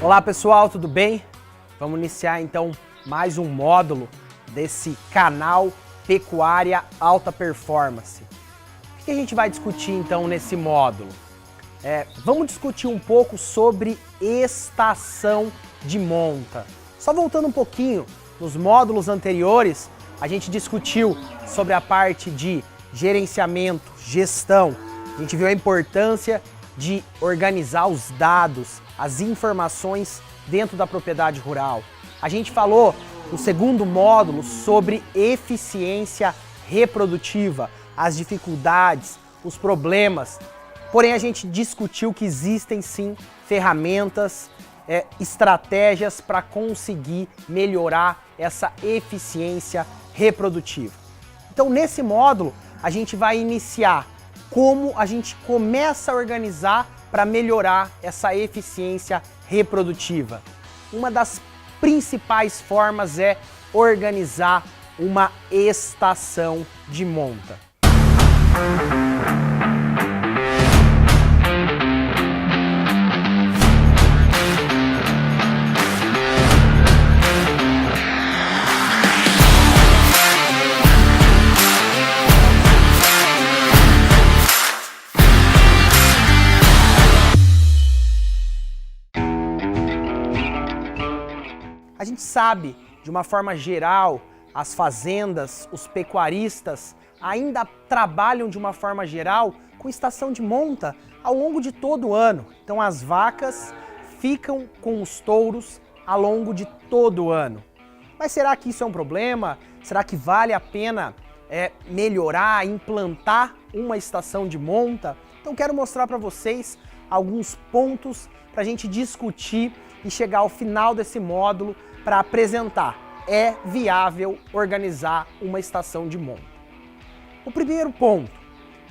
Olá pessoal, tudo bem? Vamos iniciar então mais um módulo desse canal Pecuária Alta Performance. O que a gente vai discutir então nesse módulo? Vamos discutir um pouco sobre estação de monta. Só voltando um pouquinho, nos módulos anteriores a gente discutiu sobre a parte de gerenciamento, gestão. A gente viu a importância de organizar os dados, as informações dentro da propriedade rural. A gente falou no segundo módulo sobre eficiência reprodutiva, as dificuldades, os problemas. Porém, a gente discutiu que existem sim ferramentas, estratégias para conseguir melhorar essa eficiência reprodutiva. Então, nesse módulo, a gente vai iniciar como a gente começa a organizar para melhorar essa eficiência reprodutiva. Uma das principais formas é organizar uma estação de monta. A gente sabe, de uma forma geral, as fazendas, os pecuaristas ainda trabalham de uma forma geral com estação de monta ao longo de todo o ano. Então as vacas ficam com os touros ao longo de todo o ano. Mas será que isso é um problema? Será que vale a pena melhorar, implantar uma estação de monta? Então quero mostrar para vocês alguns pontos para a gente discutir e chegar ao final desse módulo para apresentar. É viável organizar uma estação de monta. O primeiro ponto,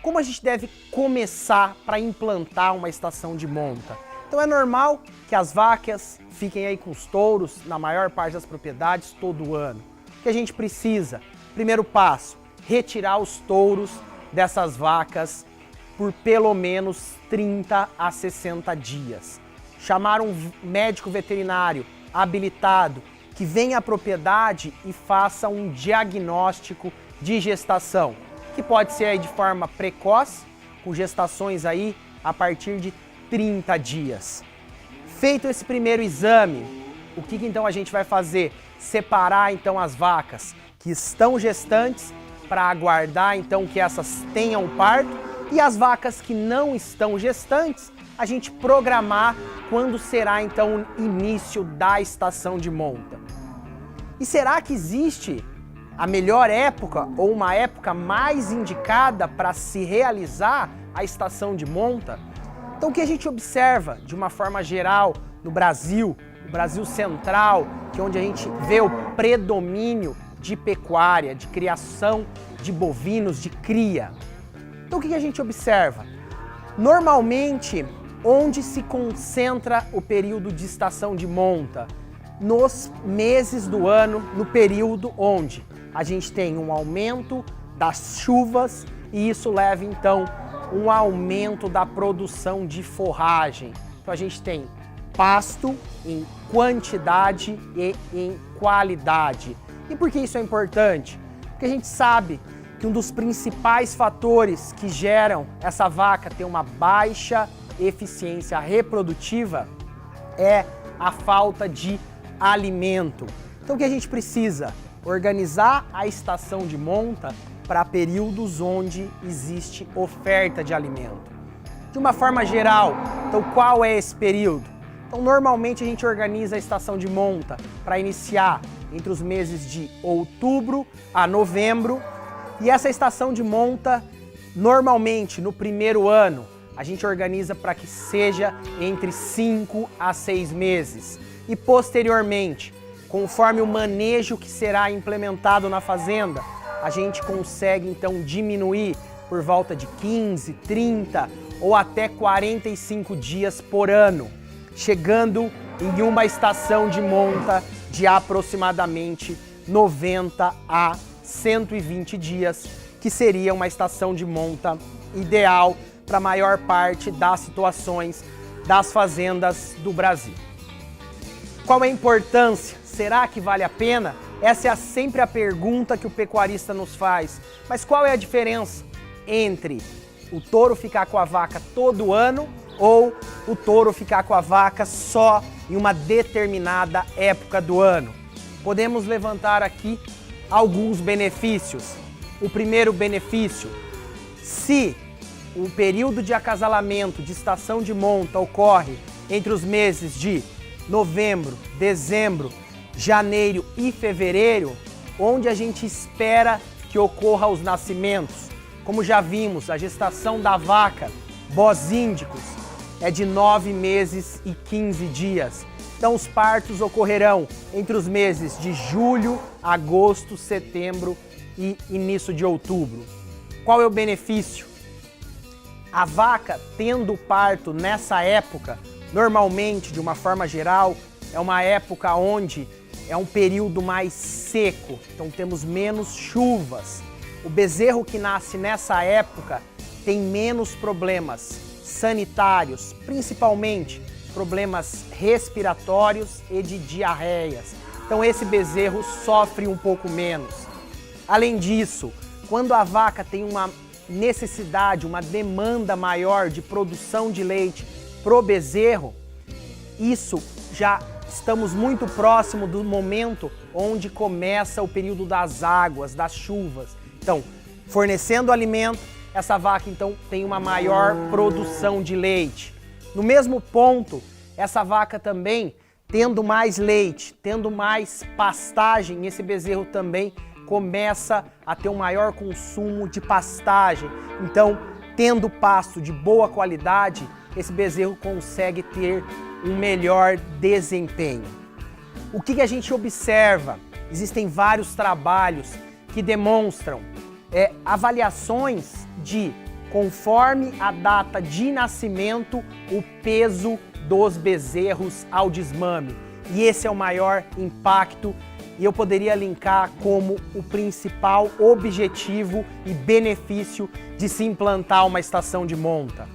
como a gente deve começar para implantar uma estação de monta? Então é normal que as vacas fiquem aí com os touros na maior parte das propriedades todo ano. O que a gente precisa? Primeiro passo, retirar os touros dessas vacas por pelo menos 30 a 60 dias. Chamar um médico veterinário habilitado que venha à propriedade e faça um diagnóstico de gestação, que pode ser aí de forma precoce, com gestações aí a partir de 30 dias. Feito esse primeiro exame, o que então a gente vai fazer? Separar então as vacas que estão gestantes para aguardar então que essas tenham parto e as vacas que não estão gestantes, a gente programar quando será então o início da estação de monta. E será que existe a melhor época ou uma época mais indicada para se realizar a estação de monta? Então o que a gente observa de uma forma geral no Brasil, no Brasil central, que é onde a gente vê o predomínio de pecuária, de criação de bovinos, de cria. Então o que a gente observa? Normalmente, onde se concentra o período de estação de monta? Nos meses do ano, no período onde a gente tem um aumento das chuvas e isso leva então um aumento da produção de forragem. Então a gente tem pasto em quantidade e em qualidade. E por que isso é importante? Porque a gente sabe que um dos principais fatores que geram essa vaca ter uma baixa eficiência reprodutiva é a falta de alimento. Então o que a gente precisa? Organizar a estação de monta para períodos onde existe oferta de alimento. De uma forma geral, então qual é esse período? Então normalmente a gente organiza a estação de monta para iniciar entre os meses de outubro a novembro e essa estação de monta normalmente no primeiro ano a gente organiza para que seja entre 5 a 6 meses. E posteriormente, conforme o manejo que será implementado na fazenda, a gente consegue então diminuir por volta de 15, 30 ou até 45 dias por ano, chegando em uma estação de monta de aproximadamente 90 a 120 dias, que seria uma estação de monta ideal para a maior parte das situações das fazendas do Brasil. Qual é a importância? Será que vale a pena? Essa é sempre a pergunta que o pecuarista nos faz. Mas qual é a diferença entre o touro ficar com a vaca todo ano ou o touro ficar com a vaca só em uma determinada época do ano? Podemos levantar aqui alguns benefícios. O primeiro benefício, se o período de acasalamento de estação de monta ocorre entre os meses de novembro, dezembro, janeiro e fevereiro, onde a gente espera que ocorra os nascimentos. Como já vimos, a gestação da vaca, bós índicos, é de 9 meses e 15 dias. Então os partos ocorrerão entre os meses de julho, agosto, setembro e início de outubro. Qual é o benefício? A vaca tendo parto nessa época, normalmente, de uma forma geral, é uma época onde é um período mais seco, então temos menos chuvas. O bezerro que nasce nessa época tem menos problemas sanitários, principalmente problemas respiratórios e de diarreias. Então esse bezerro sofre um pouco menos. Além disso, quando a vaca tem uma necessidade, uma demanda maior de produção de leite pro bezerro, isso já estamos muito próximo do momento onde começa o período das águas, das chuvas. Então, fornecendo alimento, essa vaca então tem uma maior produção de leite. No mesmo ponto, essa vaca também, tendo mais leite, tendo mais pastagem, esse bezerro também começa a ter um maior consumo de pastagem. Então, tendo pasto de boa qualidade, esse bezerro consegue ter um melhor desempenho. O que a gente observa? Existem vários trabalhos que demonstram avaliações de, conforme a data de nascimento, o peso dos bezerros ao desmame. E esse é o maior impacto e eu poderia linkar como o principal objetivo e benefício de se implantar uma estação de monta.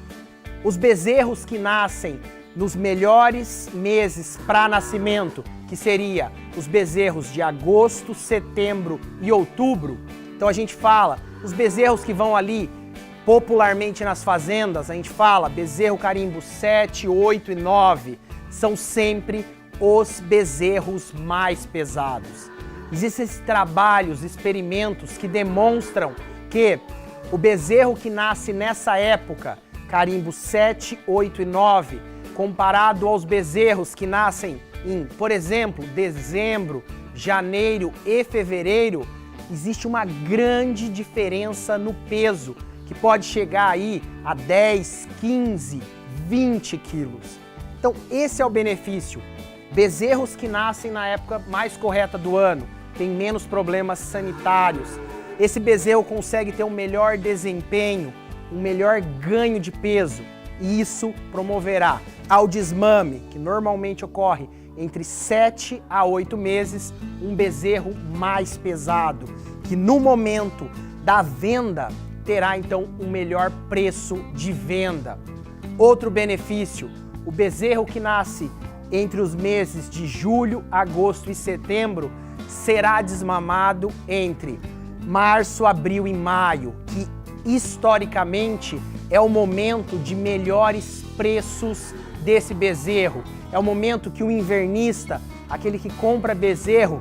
Os bezerros que nascem nos melhores meses para nascimento, que seria os bezerros de agosto, setembro e outubro. Então a gente fala, os bezerros que vão ali popularmente nas fazendas, a gente fala bezerro carimbo 7, 8 e 9, são sempre os bezerros mais pesados. Existem trabalhos, experimentos que demonstram que o bezerro que nasce nessa época, carimbo 7, 8 e 9, comparado aos bezerros que nascem em, por exemplo, dezembro, janeiro e fevereiro, existe uma grande diferença no peso, que pode chegar aí a 10, 15, 20 quilos. Então esse é o benefício. Bezerros que nascem na época mais correta do ano, têm menos problemas sanitários. Esse bezerro consegue ter um melhor desempenho, um melhor ganho de peso. E isso promoverá ao desmame, que normalmente ocorre entre 7 a 8 meses, um bezerro mais pesado, que no momento da venda terá então um melhor preço de venda. Outro benefício, o bezerro que nasce entre os meses de julho, agosto e setembro será desmamado entre março, abril e maio, que historicamente é o momento de melhores preços desse bezerro. É o momento que o invernista, aquele que compra bezerro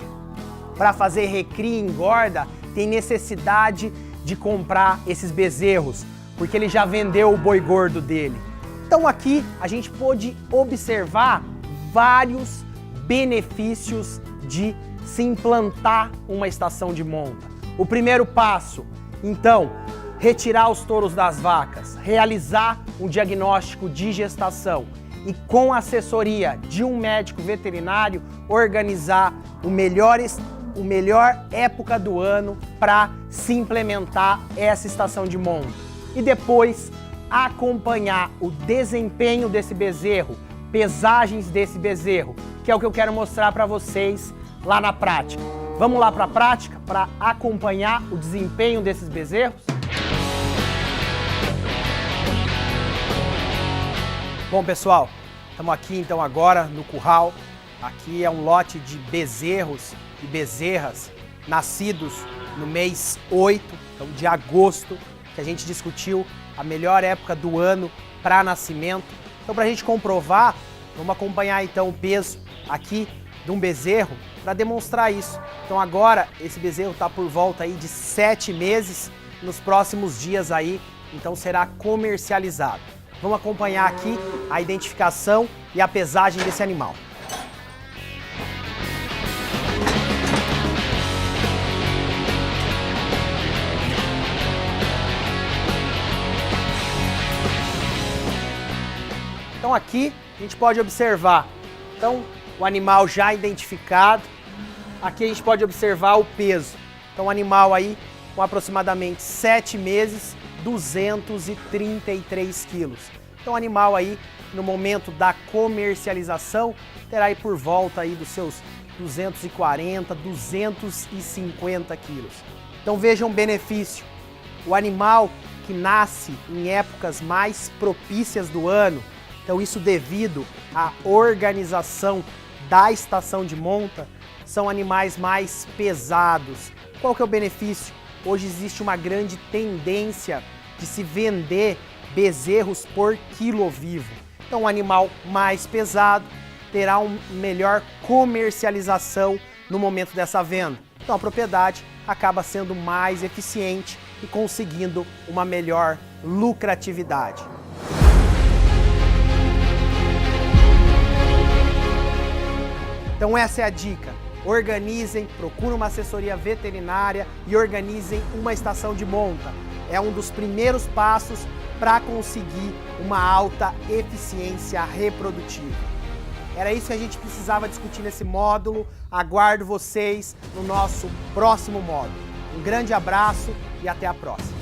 para fazer recria e engorda, tem necessidade de comprar esses bezerros, porque ele já vendeu o boi gordo dele. Então aqui a gente pôde observar vários benefícios de se implantar uma estação de monta. O primeiro passo, então, retirar os touros das vacas, realizar um diagnóstico de gestação e, com a assessoria de um médico veterinário, organizar o melhor época do ano para se implementar essa estação de monta. E depois acompanhar o desempenho desse bezerro, pesagens desse bezerro, que é o que eu quero mostrar para vocês lá na prática. Vamos lá para a prática para acompanhar o desempenho desses bezerros? Bom, pessoal, estamos aqui então agora no curral Aqui é um lote de bezerros e bezerras nascidos no mês 8, então de agosto, que a gente discutiu a melhor época do ano para nascimento. Então, para a gente comprovar, vamos acompanhar então o peso aqui de um bezerro para demonstrar isso. Então agora esse bezerro está por volta aí de 7 meses, nos próximos dias aí, então será comercializado. Vamos acompanhar aqui a identificação e a pesagem desse animal. Então aqui a gente pode observar, então, o animal já identificado. Aqui a gente pode observar o peso. Então o animal aí com aproximadamente 7 meses, 233 quilos. Então o animal aí no momento da comercialização terá aí por volta aí dos seus 240, 250 quilos. Então vejam o benefício. O animal que nasce em épocas mais propícias do ano, então isso devido à organização da estação de monta, são animais mais pesados. Qual que é o benefício? Hoje existe uma grande tendência de se vender bezerros por quilo vivo. Então um animal mais pesado terá uma melhor comercialização no momento dessa venda. Então a propriedade acaba sendo mais eficiente e conseguindo uma melhor lucratividade. Então essa é a dica. Organizem, procurem uma assessoria veterinária e organizem uma estação de monta. É um dos primeiros passos para conseguir uma alta eficiência reprodutiva. Era isso que a gente precisava discutir nesse módulo. Aguardo vocês no nosso próximo módulo. Um grande abraço e até a próxima.